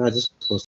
I just close.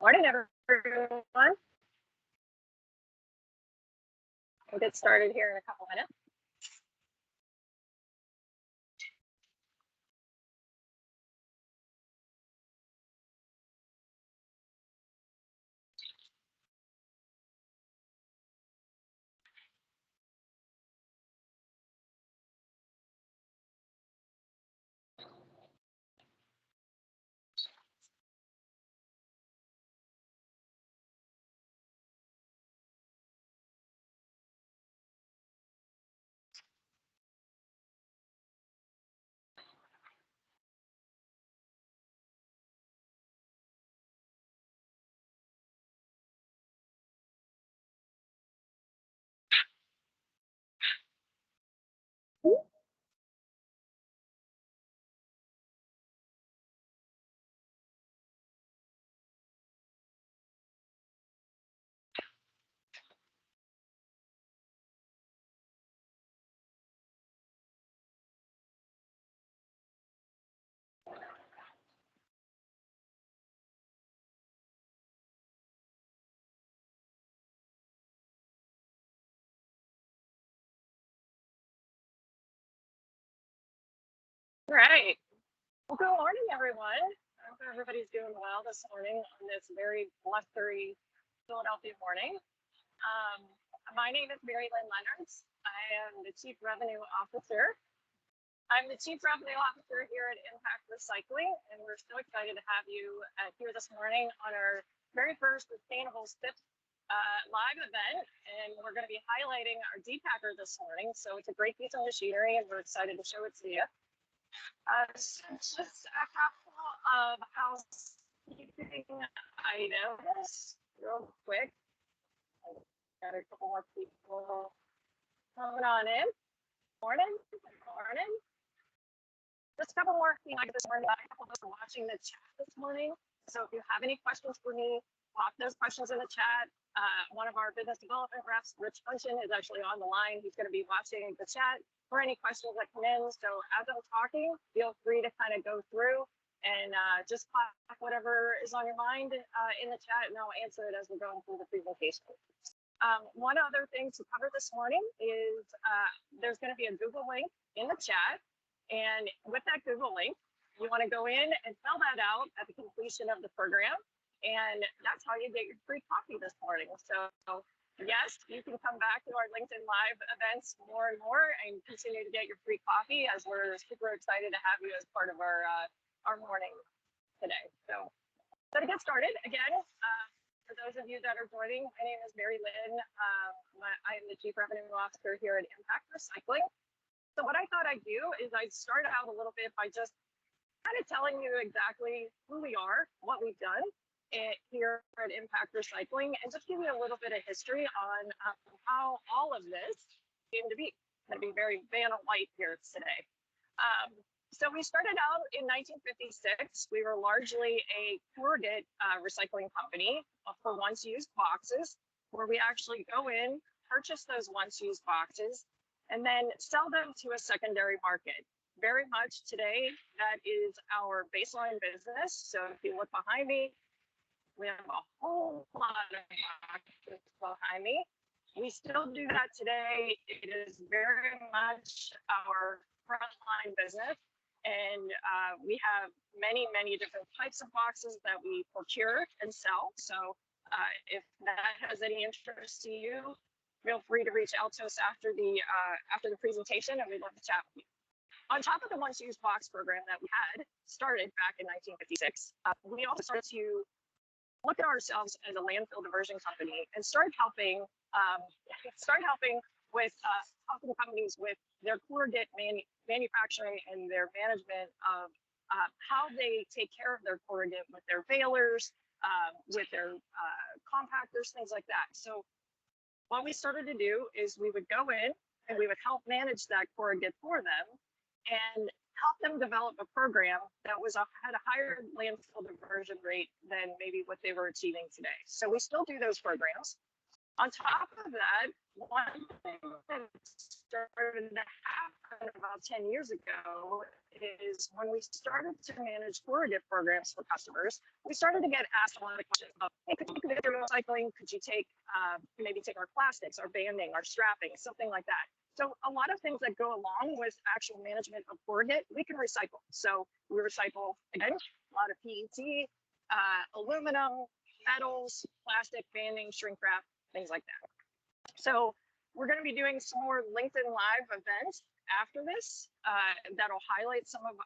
Morning, everyone. We'll get started here in a couple minutes. All right. Well, good morning, everyone. I hope everybody's doing well this morning on this very blustery Philadelphia morning. Um, my name is Mary Lynn Leonards. I am the Chief Revenue Officer. I'm the Chief Revenue Officer here at Impact Recycling, and we're so excited to have you here this morning on our very first Sustainable Steps live event. And we're going to be highlighting our Depacker this morning. So it's a great piece of machinery, and we're excited to show it to you. Just a couple of housekeeping items real quick. Got a couple more people coming on in. Morning. Just a couple more items this morning. A couple of us are watching the chat this morning. So if you have any questions for me, pop those questions in the chat. One of our business development reps, Rich Function, is actually on the line. He's going to be watching the chat for any questions that come in. So as I'm talking, feel free to kind of go through and just pop whatever is on your mind in the chat, and I'll answer it as we're going through the presentation. One other thing to cover this morning is there's going to be a Google link in the chat. And with that Google link, You want to go in and fill that out at the completion of the program. And that's how you get your free coffee this morning. So yes, you can come back to our LinkedIn Live events more and more and continue to get your free coffee, as we're super excited to have you as part of our morning today. So to get started, again, for those of you that are joining, my name is Mary Lynn. I am the Chief Revenue Officer here at Impact Recycling. So what I thought I'd do is I'd start out a little bit by just kind of telling you exactly who we are, what we've done here at Impact Recycling, and just give you a little bit of history on how all of this came to be. I'm going to be very Vanna White here today. So we started out in 1956. We were largely a corrugate recycling company for once-used boxes, where we actually go in, purchase those once-used boxes, and then sell them to a secondary market. Very much today, that is our baseline business. So if you look behind me, we have a whole lot of boxes behind me. We still do that today. It is very much our frontline business. And we have many, many different types of boxes that we procure and sell. So if that has any interest to you, feel free to reach out to us after the presentation, and we'd love to chat with you. On top of the once-used box program that we had started back in 1956, we also started to look at ourselves as a landfill diversion company and start helping with helping companies with their corrugate manufacturing and their management of how they take care of their corrugate with their balers, with their compactors, things like that. So what we started to do is we would go in and we would help manage that corrugate for them and help them develop a program that had a higher landfill diversion rate than maybe what they were achieving today. So we still do those programs. On top of that, one thing that started to happen about 10 years ago is when we started to manage corrugate programs for customers, we started to get asked a lot of questions about, hey, could you do recycling? Could you maybe take our plastics, our banding, our strapping, something like that? So a lot of things that go along with actual management of corrugate, we can recycle. So we recycle, again, a lot of PET, aluminum, metals, plastic, banding, shrink wrap, things like that. So we're going to be doing some more LinkedIn Live events after this that'll highlight some of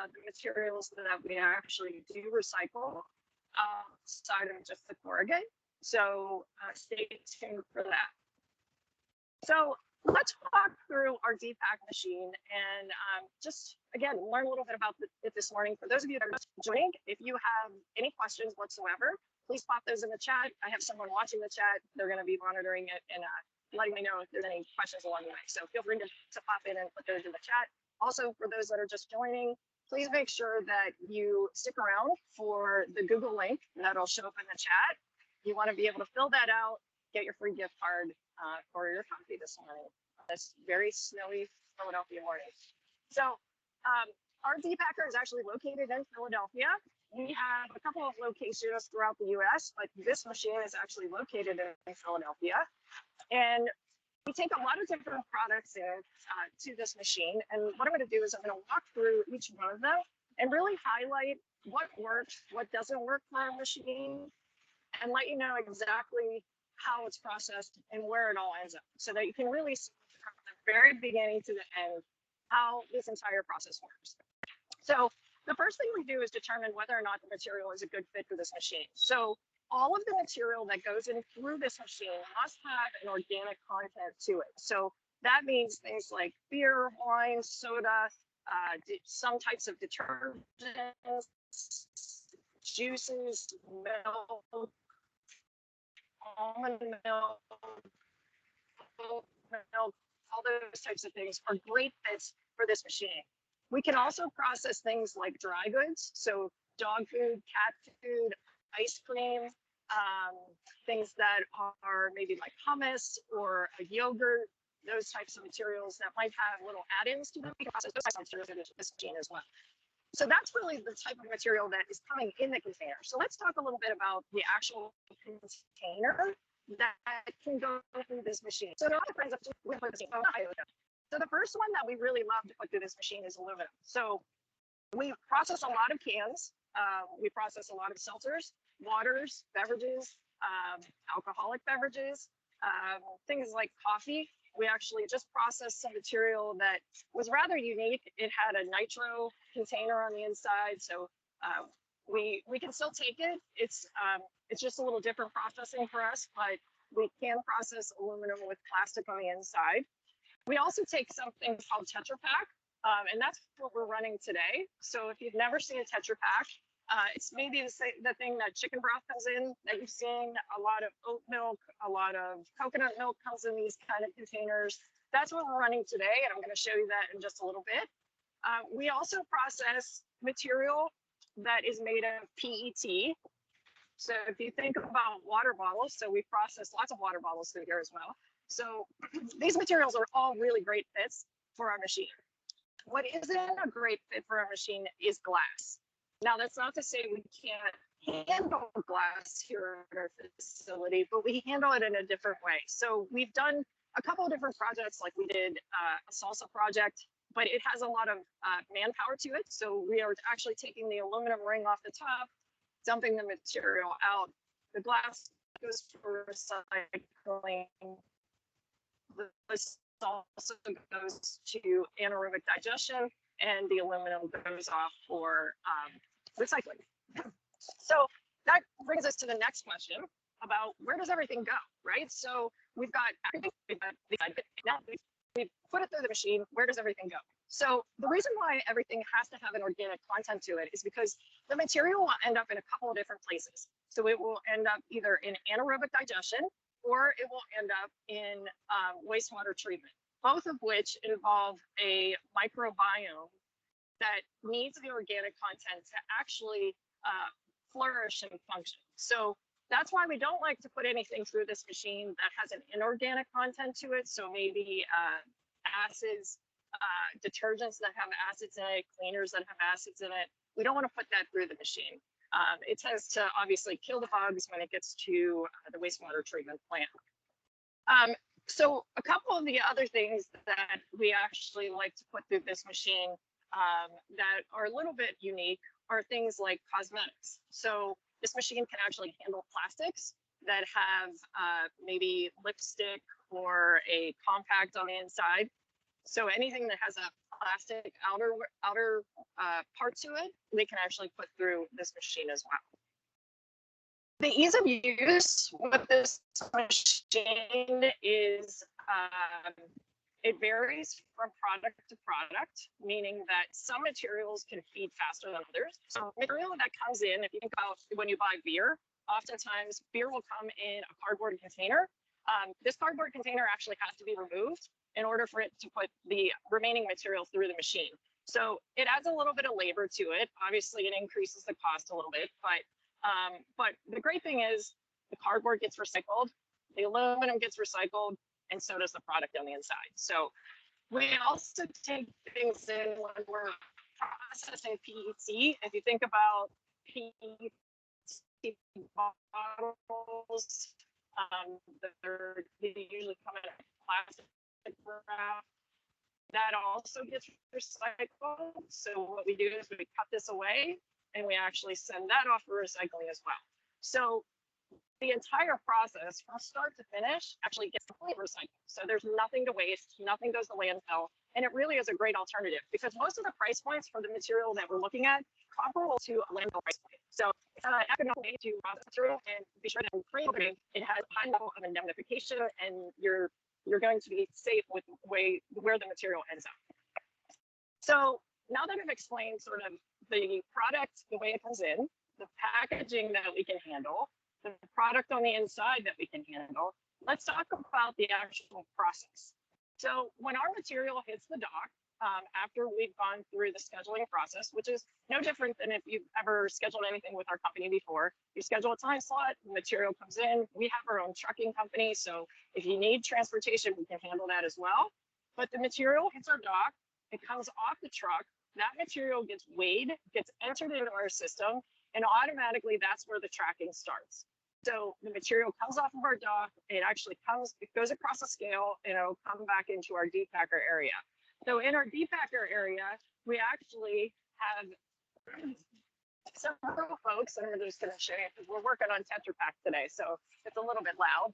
the materials that we actually do recycle outside of just the corrugate. So stay tuned for that. So let's walk through our Depack machine and just, again, learn a little bit about it this morning. For those of you that are just joining, if you have any questions whatsoever, please pop those in the chat. I have someone watching the chat. They're going to be monitoring it and letting me know if there's any questions along the way. So feel free to pop in and put those in the chat. Also, for those that are just joining, please make sure that you stick around for the Google link that'll show up in the chat. You want to be able to fill that out, get your free gift card for your coffee this morning. This very snowy Philadelphia morning. So our Depacker is actually located in Philadelphia. We have a couple of locations throughout the US, but this machine is actually located in Philadelphia. And we take a lot of different products in to this machine. And what I'm going to do is I'm going to walk through each one of them and really highlight what works, what doesn't work for our machine, and let you know exactly how it's processed and where it all ends up, so that you can really see from the very beginning to the end how this entire process works. So the first thing we do is determine whether or not the material is a good fit for this machine. So all of the material that goes in through this machine must have an organic content to it. So that means things like beer, wine, soda, some types of detergents, juices, milk, almond milk, oat milk, all those types of things are great fits for this machine. We can also process things like dry goods, so dog food, cat food, ice cream, things that are maybe like hummus or a yogurt, those types of materials that might have little add-ins to them. We can process those types of materials in this machine as well. So that's really the type of material that is coming in the container. So let's talk a little bit about the actual container that can go through this machine. So there are a lot of friends up to the machine. So the first one that we really love to put through this machine is aluminum. So We process a lot of cans. We process a lot of seltzers, waters, beverages, alcoholic beverages, things like coffee. We actually just processed some material that was rather unique. It had a nitro container on the inside, so we can still take it. It's just a little different processing for us, but we can process aluminum with plastic on the inside. We also take something called Tetra Pak, and that's what we're running today. So if you've never seen a Tetra Pak, it's maybe the thing that chicken broth comes in, that you've seen. A lot of oat milk, a lot of coconut milk comes in these kind of containers. That's what we're running today, and I'm going to show you that in just a little bit. We also process material that is made of PET. So if you think about water bottles, so we process lots of water bottles through here as well. So these materials are all really great fits for our machine. What isn't a great fit for our machine is glass. Now, that's not to say we can't handle glass here at our facility, but we handle it in a different way. So we've done a couple of different projects, like we did a salsa project, but it has a lot of manpower to it. So we are actually taking the aluminum ring off the top, dumping the material out. The glass goes for recycling. This also goes to anaerobic digestion, and the aluminum goes off for recycling. So that brings us to the next question about where does everything go, right? So we've got now we've put it through the machine. Where does everything go? So the reason why everything has to have an organic content to it is because the material will end up in a couple of different places. So it will end up either in anaerobic digestion, or it will end up in wastewater treatment, both of which involve a microbiome that needs the organic content to actually flourish and function. So that's why we don't like to put anything through this machine that has an inorganic content to it. So maybe acids, detergents that have acids in it, cleaners that have acids in it. We don't want to put that through the machine. It tends to obviously kill the bugs when it gets to the wastewater treatment plant. So a couple of the other things that we actually like to put through this machine that are a little bit unique are things like cosmetics. So this machine can actually handle plastics that have maybe lipstick or a compact on the inside. So anything that has a plastic outer part to it, they can actually put through this machine as well. The ease of use with this machine is it varies from product to product, meaning that some materials can feed faster than others. So material that comes in, if you think about when you buy beer, oftentimes beer will come in a cardboard container. This cardboard container actually has to be removed in order for it to put the remaining material through the machine. So it adds a little bit of labor to it. Obviously, it increases the cost a little bit, but the great thing is the cardboard gets recycled, the aluminum gets recycled, and so does the product on the inside. So we also take things in when we're processing PET. If you think about PET bottles, they usually come in a plastic wrap. That also gets recycled. So what we do is we cut this away and we actually send that off for recycling as well. So the entire process from start to finish actually gets completely recycled. So there's nothing to waste, nothing goes to landfill. And it really is a great alternative because most of the price points for the material that we're looking at comparable to a landfill price point. So it's an economical way to process material, and be sure that it has a high level of indemnification, and you're going to be safe with where the material ends up. So now that I've explained sort of the product, the way it comes in, the packaging that we can handle, the product on the inside that we can handle, let's talk about the actual process. So when our material hits the dock, after we've gone through the scheduling process, which is no different than if you've ever scheduled anything with our company before, you schedule a time slot, the material comes in, we have our own trucking company, so if you need transportation, we can handle that as well. But the material hits our dock, it comes off the truck, that material gets weighed, gets entered into our system, and automatically that's where the tracking starts. So the material comes off of our dock, it goes across the scale, and it'll come back into our depacker area. So in our depacker area, we actually have several folks, and we're just going to show you because we're working on Tetra Pak today, so it's a little bit loud.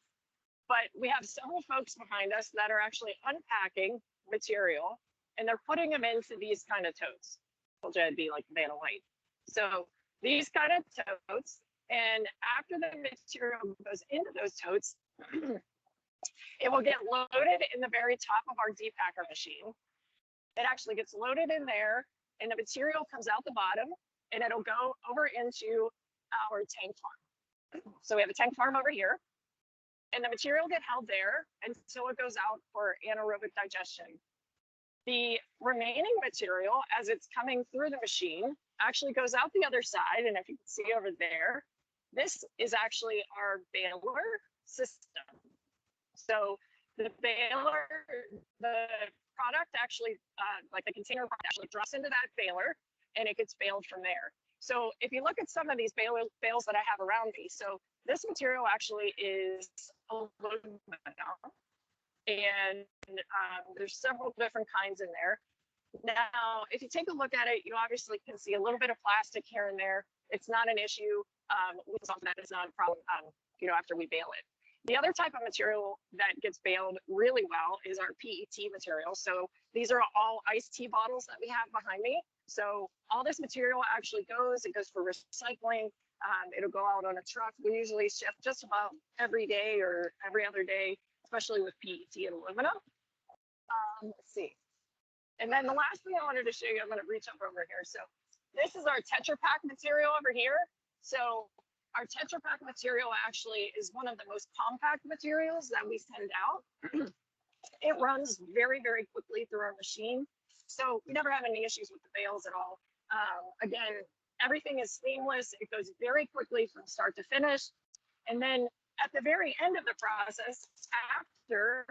But we have several folks behind us that are actually unpacking material, and they're putting them into these kind of totes. Told you I'd be like Vanna White. So these kind of totes, and after the material goes into those totes, it will get loaded in the very top of our depacker machine. It actually gets loaded in there, and the material comes out the bottom, and it'll go over into our tank farm. So we have a tank farm over here, and the material get held there until it goes out for anaerobic digestion. The remaining material, as it's coming through the machine, actually goes out the other side. And if you can see over there, this is actually our baler system. So the baler, the product actually, like the container actually drops into that baler, and it gets baled from there. So if you look at some of these bales that I have around me, so this material actually is aluminum, and there's several different kinds in there. Now, if you take a look at it, you obviously can see a little bit of plastic here and there. It's not an issue. That is not a problem, after we bale it. The other type of material that gets baled really well is our PET material. So these are all iced tea bottles that we have behind me. So all this material actually it goes for recycling. It'll go out on a truck. We usually ship just about every day or every other day, especially with PET and aluminum. Let's see. And then the last thing I wanted to show you, I'm going to reach up over here. So this is our Tetra Pak material over here. So our Tetra Pak material actually is one of the most compact materials that we send out. It runs very, very quickly through our machine. So we never have any issues with the bales at all. Again, everything is seamless. It goes very quickly from start to finish. And then at the very end of the process, after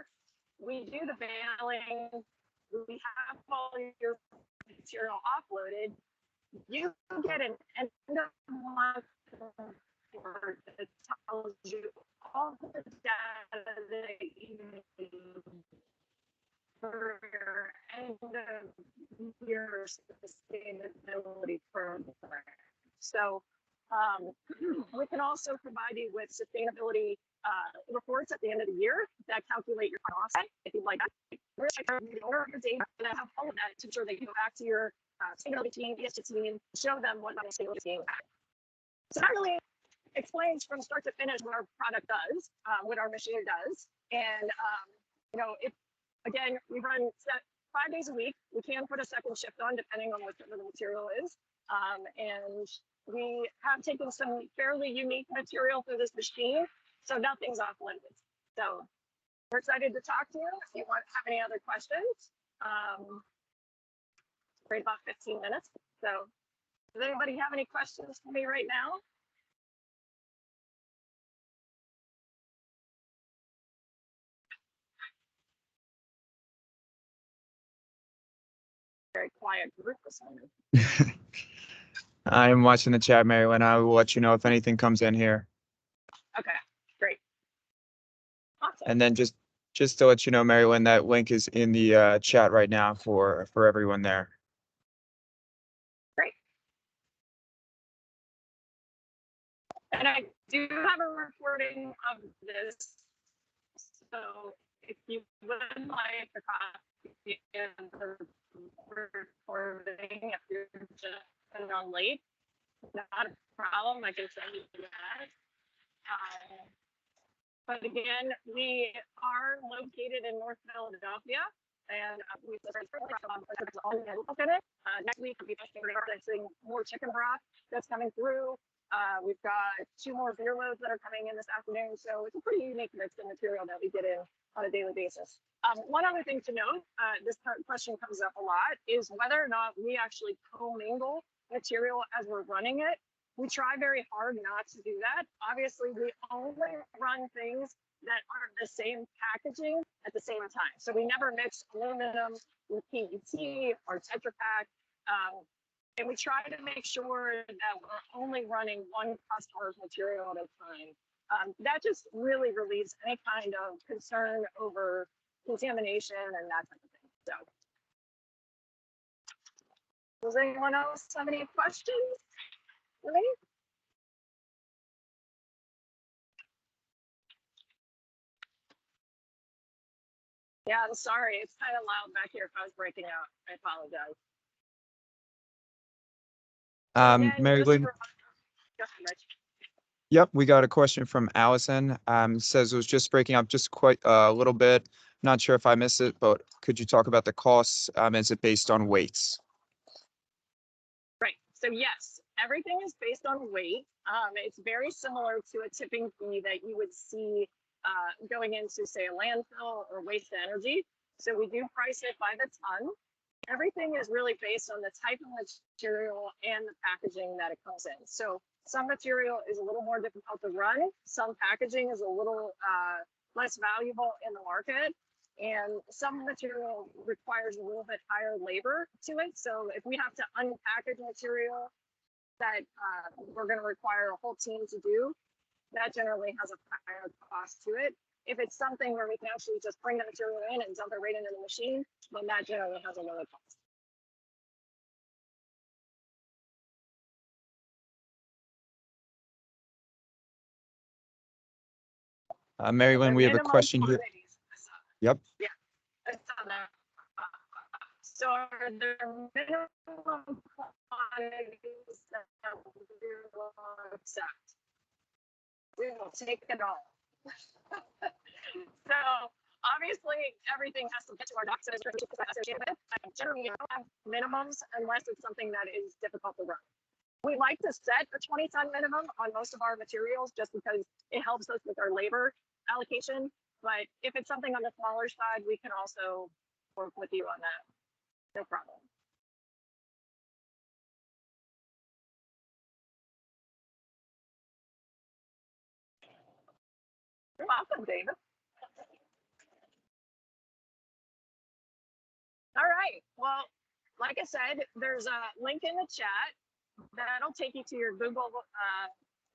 we do the baling, we have all your material offloaded, you get an end of month report that tells you all the data that you need for your end of year sustainability program. So we can also provide you with sustainability reports at the end of the year that calculate your cost, if you'd like that. We're your data and have all of that to ensure that you go back to your sustainability team, ESG team, show them what sustainability team. So that really explains from start to finish what our product does, what our machine does. And, again, we run 5 days a week. We can put a second shift on depending on what the material is. And we have taken some fairly unique material through this machine, so nothing's off limits. So we're excited to talk to you. If you have any other questions, for about 15 minutes. So does anybody have any questions for me right now? Very quiet group this morning. I'm watching the chat, Mary Lynn. I will let you know if anything comes in here. Okay, great. Awesome. And then just to let you know, Mary Lynn, that link is in the chat right now for everyone there. Great. And I do have a recording of this. So if you would like a copy of the recording, if you're just on late, not a problem. I can send you that. But again, we are located in North Philadelphia, and we next week we'll be testing more chicken broth that's coming through. We've got 2 more beer loads that are coming in this afternoon, so it's a pretty unique mix of material that we get in on a daily basis. One other thing to note, this question comes up a lot, is whether or not we actually commingle material as we're running it. We try very hard not to do that. Obviously, we only run things that are the same packaging at the same time. So we never mix aluminum with PET or Tetra Pak. And we try to make sure that we're only running one customer's material at a time. That just really relieves any kind of concern over contamination and that type of thing. So Does anyone else have any questions for me? Yeah, I'm sorry. It's kind of loud back here if I was breaking out. I apologize. Again, Mary just a Lynn, reminder- Go ahead, Rich. yep, we got a question from Allison. Says it was just breaking up just quite a little bit. Not sure if I missed it, but could you talk about the costs? Is it based on weights? Right. So yes, everything is based on weight. It's very similar to a tipping fee that you would see going into, say, a landfill or waste energy. So we do price it by the ton. Everything is really based on the type of material and the packaging that it comes in. So some material is a little more difficult to run. Some packaging is a little less valuable in the market. And some material requires a little bit higher labor to it. So if we have to unpackage material that we're going to require a whole team to do, that generally has a higher cost to it. If it's something where we can actually just bring the material in and dump it right into the machine, then that generally has a lower cost. Mary Lynn, The we have a minimum question here. quantities. Yep. Yeah, I saw that. So are there minimum quantities that we will accept? We will take it all. So obviously everything has to get to our docs and associated with it. Generally, we don't have minimums unless it's something that is difficult to run. We like to set a 20-ton minimum on most of our materials just because it helps us with our labor allocation. But if it's something on the smaller side, we can also work with you on that. No problem. You're welcome, David. All right. Well, like I said, there's a link in the chat that'll take you to your Google,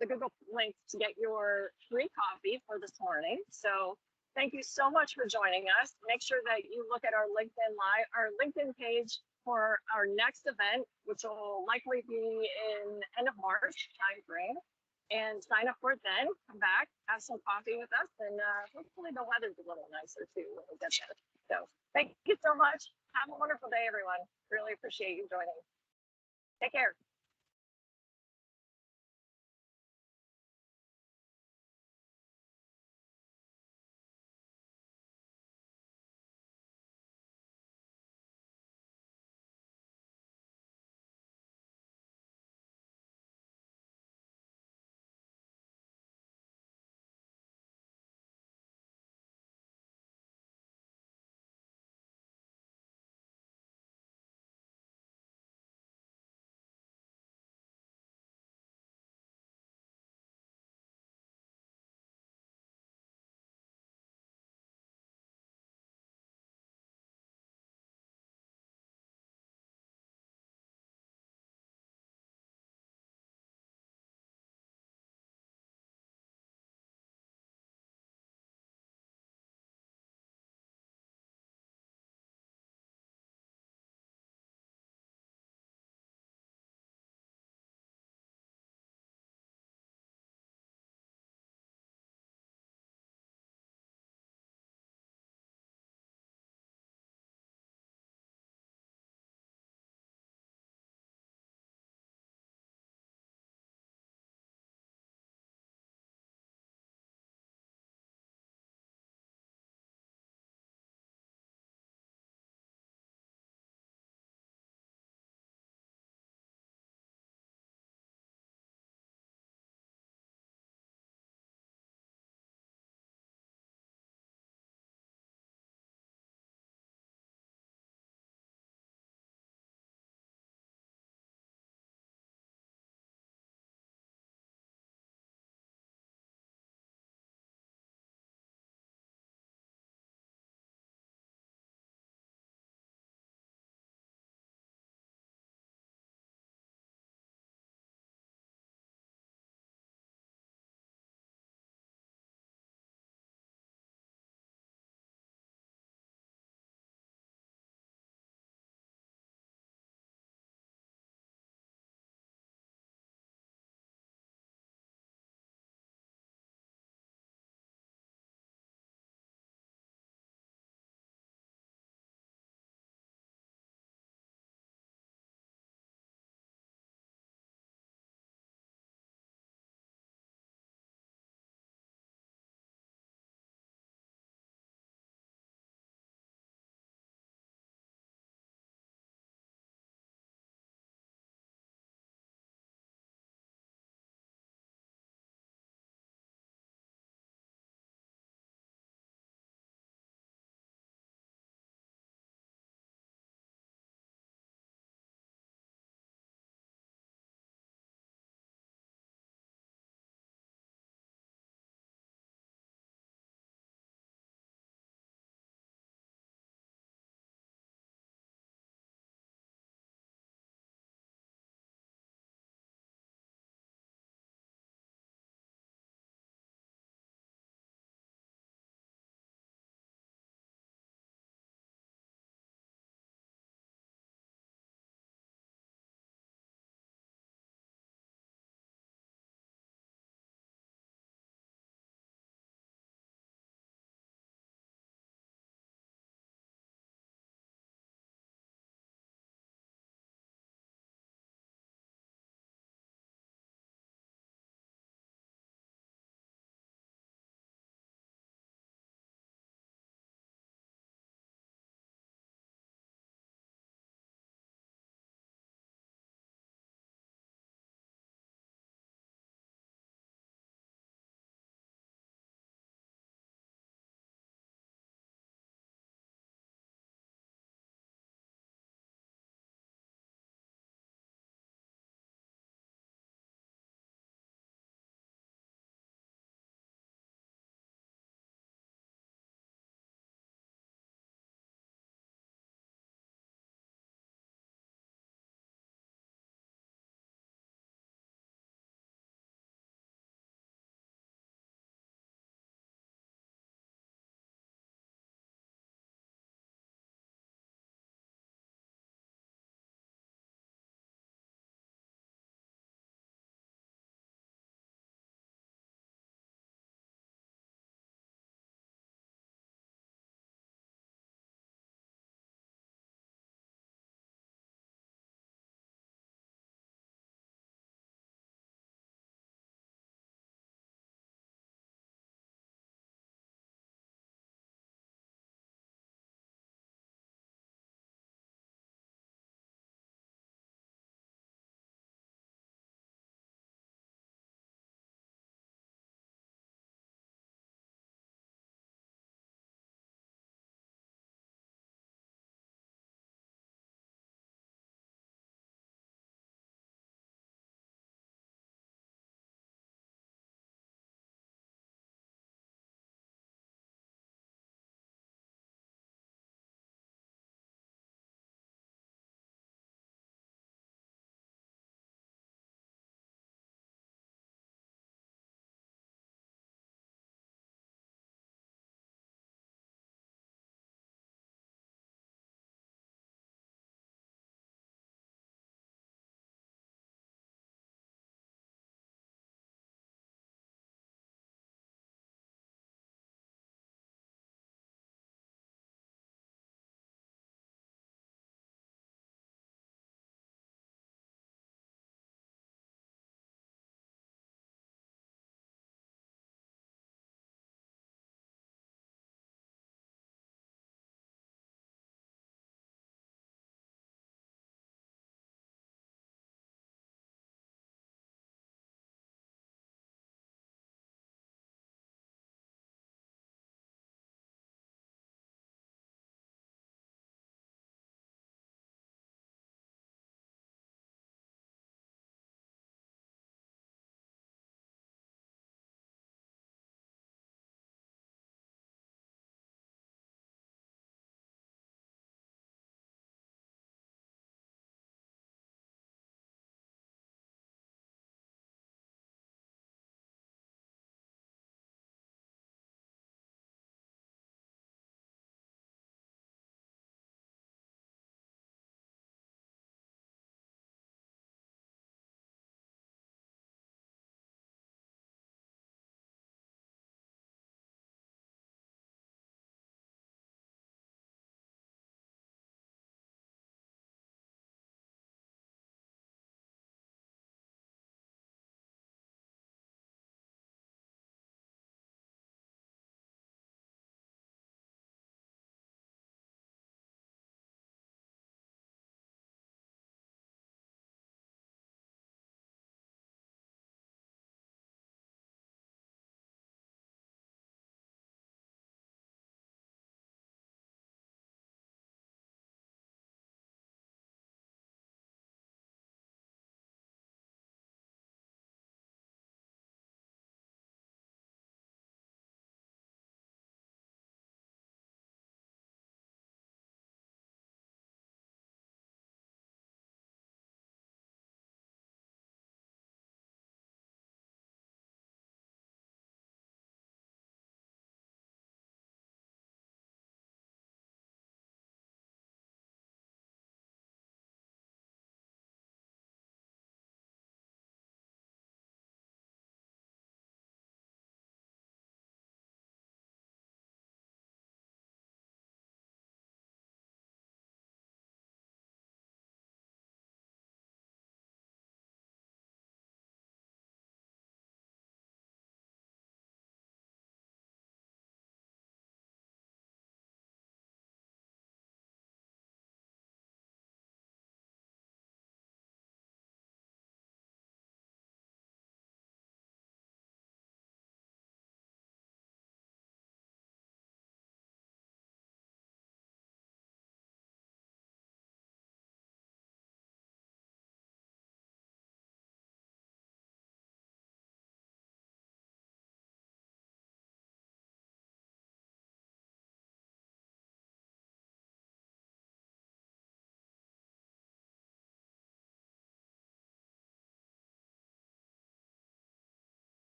the Google link to get your free coffee for this morning. So thank you so much for joining us. Make sure that you look at our LinkedIn page for our next event, which will likely be in end of March timeframe. And sign up for it then. Come back, have some coffee with us, and hopefully the weather's a little nicer too when we get there. So thank you so much. Have a wonderful day, everyone. Really appreciate you joining. Take care.